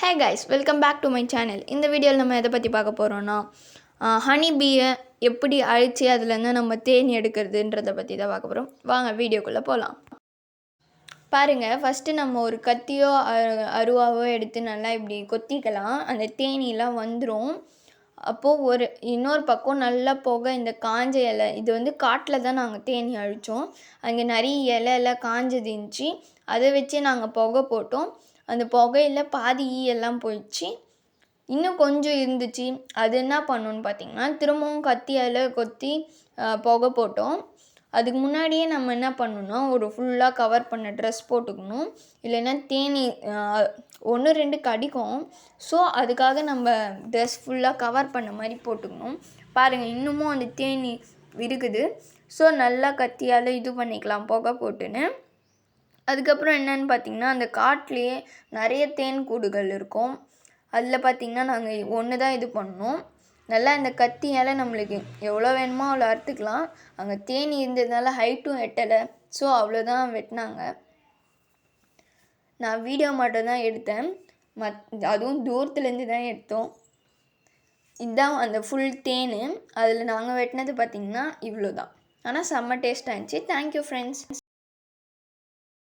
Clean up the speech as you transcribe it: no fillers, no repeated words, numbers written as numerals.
Hey guys, welcome back to my channel. இந்த வீடியோவில் நம்ம எதை பற்றி பார்க்க போகிறோன்னா, ஹனி பீயை எப்படி அழித்து அதுலேருந்து நம்ம தேன் எடுக்கிறதுன்றதை பற்றி தான் பார்க்க போகிறோம். வாங்க வீடியோக்குள்ளே போகலாம். பாருங்கள், ஃபஸ்ட்டு நம்ம ஒரு கத்தியோ அருவாவோ எடுத்து நல்லா இப்படி கொத்திக்கலாம். அந்த தேனீலாம் வந்துடும். அப்போது இன்னொரு பக்கம் நல்லா புகை, இந்த காஞ்ச இலை, இது வந்து காட்டில் தான் நாங்கள் தேனி அழித்தோம். அங்கே நிறைய இலையெல்லாம் காஞ்சது இருந்துச்சு. அதை வச்சு நாங்கள் புகை போட்டோம். அந்த புகையில் பாதி எல்லாம் போயிடுச்சு. இன்னும் கொஞ்சம் இருந்துச்சு. அது என்ன பண்ணோன்னு பார்த்தீங்கன்னா, திரும்பவும் கத்தியால் கொத்தி புகை போட்டோம். அதுக்கு முன்னாடியே நம்ம என்ன பண்ணணும்னா, ஒரு ஃபுல்லாக கவர் பண்ண ட்ரெஸ் போட்டுக்கணும். இல்லைன்னா தேனி 1-2 கடிக்கும். ஸோ அதுக்காக நம்ம ட்ரெஸ் ஃபுல்லாக கவர் பண்ண மாதிரி போட்டுக்கணும். பாருங்கள், இன்னமும் அந்த தேனி இருக்குது. ஸோ நல்லா கத்தியால் இது பண்ணிக்கலாம் புகை போட்டுன்னு. அதுக்கப்புறம் என்னென்னு பார்த்திங்கன்னா, அந்த காட்டிலேயே நிறைய தேன் கூடுகள் இருக்கும். அதில் பார்த்திங்கன்னா நாங்கள் ஒன்று தான் இது பண்ணோம். நல்லா இந்த கத்தியால் நம்மளுக்கு எவ்வளோ வேணுமோ அவ்வளோ அறுத்துக்கலாம். அங்கே தேனி இருந்ததுனால ஹைட்டும் எட்டலை. ஸோ அவ்வளோதான் வெட்டினாங்க. நான் வீடியோ மட்டும் தான் எடுத்தேன். அதுவும் தூரத்துலேருந்து தான் எடுத்தோம். இதுதான் அந்த ஃபுல் தேன். அதில் நாங்கள் வெட்டினது பார்த்திங்கன்னா இவ்வளோ தான். ஆனால் செம்ம டேஸ்ட்டாக இருந்துச்சு. Thank you friends.